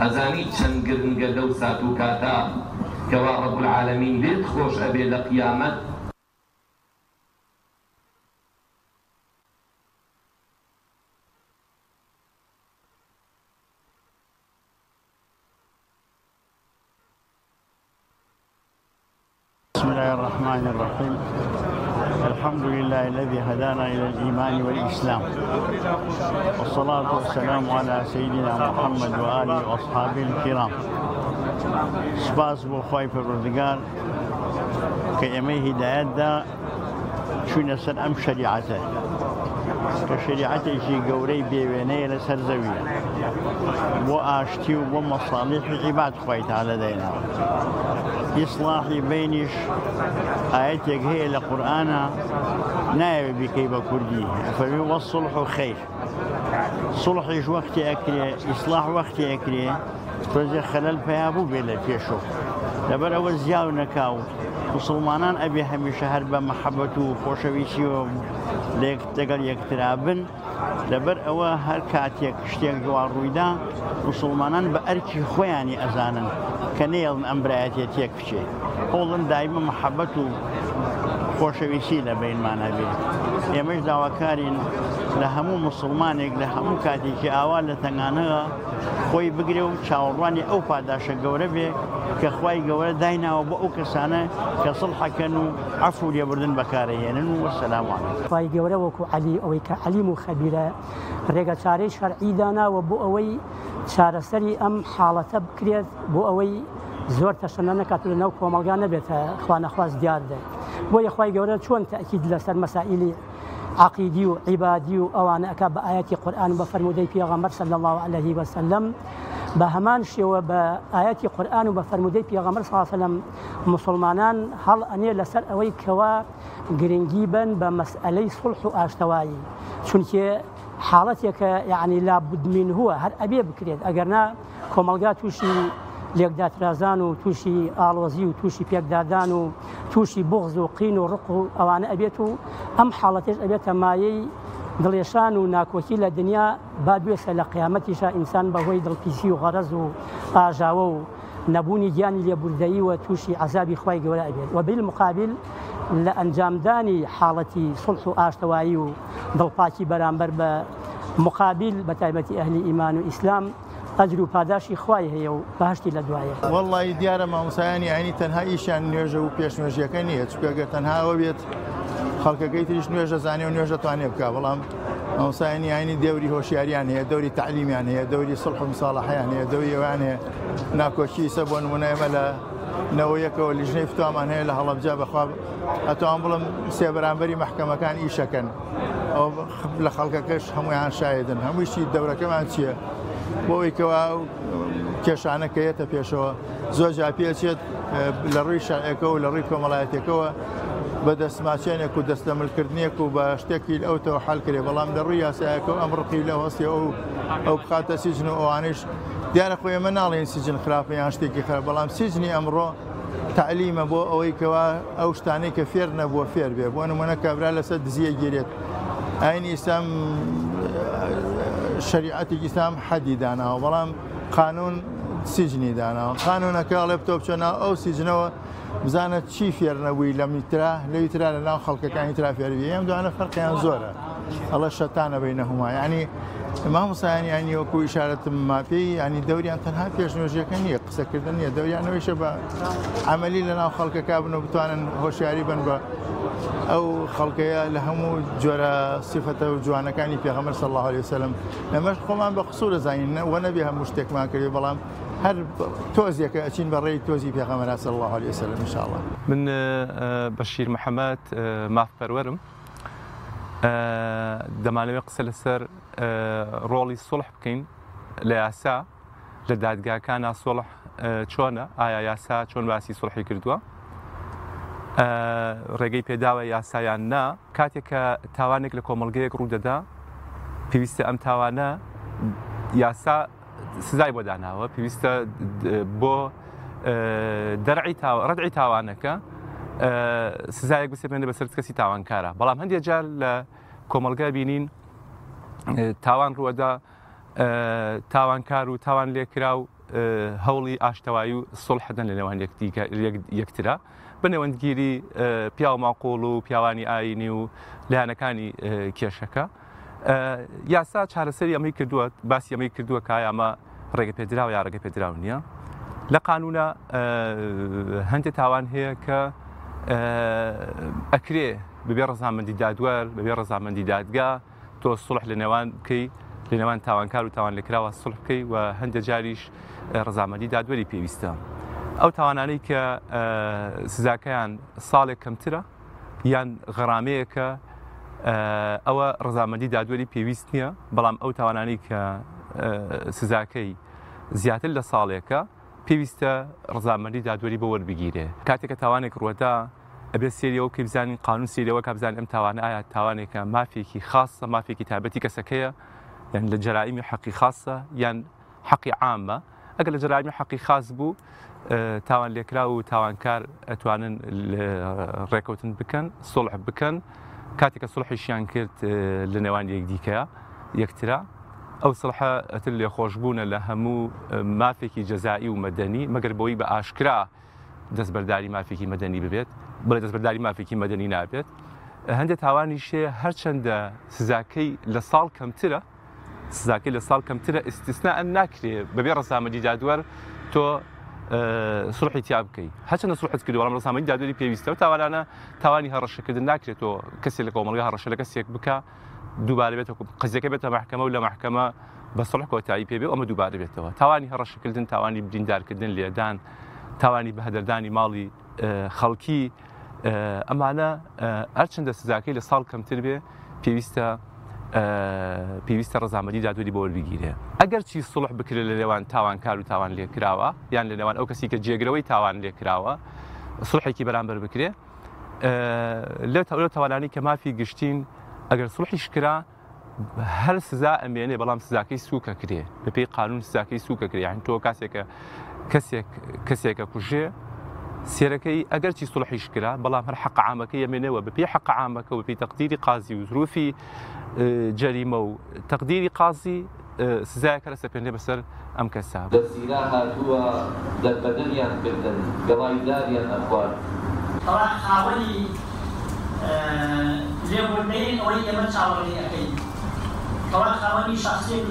ئەزانی چەند گرنگە لەو سات و کاتا کەوا ڕەب العالەمین لێت خۆش ئەبێ لە قیامەت. بسم الله الرحمن الرحيم. الحمد لله الذي هدانا إلى الإيمان والإسلام، والصلاة والسلام على سيدنا محمد وآله وأصحابه الكرام. سپاس بۆ خوای پەروەردگار کە ئێمەی هیدایەتدا چوونە سەر ئەم شەریعەتە کە شەریعەتێکی گەورەی بێوێنەیە لەسەر زەویە بۆ ئاشتی و بۆ مەصالحی عیباد خوای تەعالە دایناوە. ئیسلاحی بینیش ئاەتێک هەیە لە قورئانە نایەوێ بیکەی بە کوردی، فەرمی وەالصلح خەیر. سڵحیش وەختی ئەکرێ، ئیسلاح وەختی ئەکرێ تۆزێ خەلەل پیا بوو بێ لە پێشۆ. لەبەر ئەوە زیاو نەکاو مسلمانان ئەبێ هەمیشە هەر بە مەحەبەت و خۆشەویستی و لەگەڵ یەکترا بن. لەبەر ئەوە هەر کاتێک شتێک جوان ڕوویدا مسلمانان بە ئەرکی خۆیانی ئەزانن کە نێڵن ئەم برایەتێ تێک بچێ، هۆڵن دایمە مەحەبەت و خۆشەویستی لە بینمانە بێ. ئێمەش داواکارین لە هەموو مسلمانێک لە هەموو کاتێکی ئاوا لە تەنگانەوە خۆی بگرێ و چاوەڕوانی ئەو پاداشە گەورە بێ کە خوای گەورە دایناوە بۆ ئەو کەسانە کە سڵحەکەن و عەفو و لێبوردن بەکارەهێنن. و وەسەلام عەلەیکم. خوای گەورە وەکو عەلی ئەوەی کە عەلیم و خەبیرە ڕێگە چارەی شەرعی داناوە بۆ ئەوەی چارەسەری ئەم حاڵەتە بکرێت، بۆ ئەوەی زۆر تەشەنە نەکات و لەناو کۆمەڵگا نەبێتە خوا نەخواست دیار دێت. بۆیە خوای گەورە چۆن تەئکید لەسەر مەسائیلی عقیدی و عیبادی و ئەوانە ئەکا بە ئاەتی قورئان و بە فەرمودەی پێغەمبەر صلی الله علیه وسلم، بە هەمان شێوە بە ئاەتی قورئان و بە فەرمودەی پێغەمبەر صلی الله علیه وسلم مسلمانان هەڵ ئەنێ لەسەر ئەوەی کەوا گرنگی بن بە مەسئلەی سڵح و ئاشتەوایی، چونکە حاڵەتێکە یعنی لابد منه هەر ئەبێ بکرێت، ئەگەرنا کۆمەڵگا تووشی لێکداترازان و تووشی ئاڵۆزی و تووشی پێکدادان و تووشی بغز و قین و ڕق و ئەوانە ئەبێت و ئەم حاڵەتێش ئەبێتە مایەی دڵێشان و ناکۆکی لە دنیا با دوێسە لە قیامەتیشە ئینسان بەهۆی دڵپیسی و غەرەز و ئاژاوە و نەبوونی گیانی لێبوردەیی و تووشی عەزابی خوای گەورە ئەبێت. و بالمقابل لە ئەنجامدانی حاڵەتی سڵح و ئاشتەوایی و دڵپاکی بەرامبەر بە مقابل بە تایبەتی ئەهلی ئیمان و ئیسلام ئەجر و پاداشی خوای هەیە و بەهشتی لە دوایە. وەڵڵی دیارە مامۆسایانی ئاینی تەنها ئیشیان نوێژە و پێشنوێژیەکە نییە، چونکە ئەگەر تەنها ئەوە بێت خەڵکەکەی تریش نوێژە زانێ و نوێژە توانێ بکە. بەڵام مامۆسایانی ئاینی دەوری هۆشیاریان هەیە، دەوری تعلیمیان هەیە، دەوری سڵح و مساڵەحەیان هەیە، دەوری ئەوان هەیە ناکۆکی سە بۆ نمونە ئێمە لە نەوەیەکەوە لیژنەی فتوامان هەیە لە هەڵەبجا بەخوا ئەتوان بڵم سێ بەرامبەری مەحکەمەکان ئیشەکەن، ئەو لە خەڵکەکەش هەموویان شایدن. هەموویشی دەورەکەمان چییە؟ بۆەوەی کەوا کێشانەکەیەتە پێشەوە زۆر جا پێچێت لە ڕووی شەرعەکە و لە ڕووی کۆمەڵایەتێکەوە بە دەستماچێنێک و دەستەملکردنێک و بە شتێکی ئەوتەوە حەل کرێ، بەڵام لە ڕووی یاسایەکە ئەم ڕقی لە هەستی ئەو بخاتە سیجن و ئەوانش دیارە خۆی ئێمە ناڵێن سیجن خراپە یان شتێکی خراپ، بەڵام سیجنی ئەمڕۆ تعلیمە بۆ ئەوەی کەوا ئەو شتانەی کە فێر نەبووە فێر بێ. بۆ نمونە کابرا لەسەر دزیە گیرێت، ئاینی ئیسلام شریعەتی ئیسلام حەدی داناوە، بەڵام قانون سیجنی داناوە. قانونەکە ئەڵێ بتۆ بچۆ ناو ئەو سیجنەوە بزانە چی فێر نەبووی لە میترا لەویترا لە ناو خەڵکەکانی ترا فێربی. ئەم دوانە فەرقیان زۆرە، ئەڵە شەتانە بینەهما. یعنی مامۆسایانی ینی وەکو ئیشارەتم ماپێی ینی دەوریان تەنها پێشنوێژیەکە نییە، قسەکردن نیە، دەوریانەوەیشە بە عەمەلی لە ناو خەڵکەکە بن و بتوانن هۆشیاری بن بە ئەو خەڵکەیە لە هەموو جۆرە سیفەتە و جوانەکانی پێغەمبەر صلی الله علیه وسلم. ئێمەش خۆمان بە قسوورە زانین وە نەبێ هەموو شتێکمان کردی، بەڵام هەر تۆزێکە ئەچین بە ڕێی تۆزی پێغەمبەر صلی الله علیه وسلم ئینشاءالله. من بەشیر محەممەد مافپەروەرم، دەمانەوێت قسە لەسەر ڕۆڵی سڵح بکەین لە یاسا لە دادگاکانە. سڵح چۆنە؟ ئایا یاسا چۆن باسی سڵحی کردووە؟ ڕێگەی پێداوە یاسایان نا. کاتێک کە تاوانێک لە کۆمەڵگەیەک ڕوودەدا پێویستە ئەم تاوانە یاسا سزای بۆ داناوە، پێویستە بۆ ڕەدعی تاوانەکە سزایەک بسێنێ بەسەر کەسی تاوانکارە. بەڵام هەندێک جار لە کۆمەڵگا بینین تاوان ڕووەدا، تاوانکار و تاوان لێکرا و هەوڵی ئاشتەوایی و سڵحدەن لە نێوان یەکترا بە نێوەندگیری پیا و ماقۆڵ و پیاوانی ئاینی و لایەنەکانی کێشەکە یاسا چارەسەری ئەمەی کردووە باسی ئەمەی کردووە کە ئەمە ڕێگە پێدراوە یا ڕێگە پێدراو نییە لە قانونە هەندێک تاوان هەیە کە ئەکرێ ببێ ڕەزامەندی دادوەر بەبێ ڕەزامەندی دادگا تۆ سڵح لە نێوان بکەی لە نێوان تاوانکار و تاوان لێکراوە سڵح بکەی و هەندێک جاریش ڕەزامەندی دادوەری پێویستە ئەو تاوانانەی کە سزاکەیان ساڵێک کەمترە یان غەرامەیەکە ئەوە ڕەزامەندی دادوەری پێویست نییە بەڵام ئەو تاوانانی کە سزاکەی زیاتر لە ساڵێکە پێویستە ڕەزامەندی دادوەری بە وەربگیرێ کاتێککە تاوانێک ڕوەدا ئەبێ سێریەوە کە بزانین قانون سێریەوە کە بزانین ئەم تاوانە ئایا تاوانێکە مافێکی خاصە مافێکی تایبەتی کەسەکەیە یان لە جەرائیمی حەقی خاصە یان حەقی عامە ئەگەر لە جەرائیمی حەقی خاص بوو تاوان لێکرا و تاوانکار ئەتوانن ڕێکەوتن بکەن سڵح بکەن کاتێککە سڵحیشیان کرد لە نێوان یەکدیکەیە یەکترا ئەو سڵحە ئەتر لێخۆشببوونە لە هەموو مافێکی جەزایی و مەدەنی مەگەر بەوەی بە ئاشکرا دەستبەرداری مافێکی مەدەنی ببێت بڵێ دەستبەرداری مافێکی مەدەنی نابێت هەندێک تاوانیشێ هەرچەندە سزاکەی لە ساڵ کەمترە سزاکەی لە ساڵ کەمترە ئیستیسنا ئەم ناکرێت بەبێ ڕەزامەندی دادوەر تۆ سڵحی تیا بکەیت هەرچەندە سڵحت کردو بەڵام ڕەزامەندی دادوەری پێویستە و تاوانانە تاوانی هەڕەشەکردن ناکرێتەوە کەسێک لە کۆمەڵگە هەڕەشە لە کەسێک بکە دووبارە بێتەوە قزیەکە بێتە مەحکەمە و لە مەحکەمە بە سڵح کۆتایی پێبێ ئەمە دووبارە بێتەوە تاوانی هەڕەشەکردن تاوانی بریندارکردن لێدان تاوانی بەهەدەردانی ماڵی خەڵکی ئەمانە هەرچەندە سزاکەی لە ساڵ کەمتر بێ پێویستە ڕەزامەندی دادوەری بۆ وەربگیرێ ئەگەر چی سڵح بکرێت لە نێوان تاوانکار و تاوان لێکراوە یان لە نێوان ئەو کەسی کە جێگرەوەی تاوان لێکراوە سڵحێکی بەرامبەر بکرێ لەو تاوانانی کە مافی گشتین ئەگەر سڵحیش کرا هەر سزا ئەمێنێ بەڵام سزاکەی سووکە کرێ بە پێی قانون سزاکەی سووکە کرێ یان تۆ کەسێکە کوژێ سێرەکەی ئەگەر چی سڵحیش کرا بەڵام هەر حەق عامەکەی ئەمێنەوە بە پێی حەق عامەکە و بەپێی تەقدیری قازی و ظروفی جەریمە و تەقدیری قازی سزایەکە لەسەر پێێنێ بەسەر ئەم کەسا دەسیلا هاتووە دەربەدەنیان کردن گەڵایداریان ئەخوارد طبعا خاوەنی لێبوردنەی ئەوەی ئێمە چاوەڕێیەکەین طبعا خاوەنی شخصیەت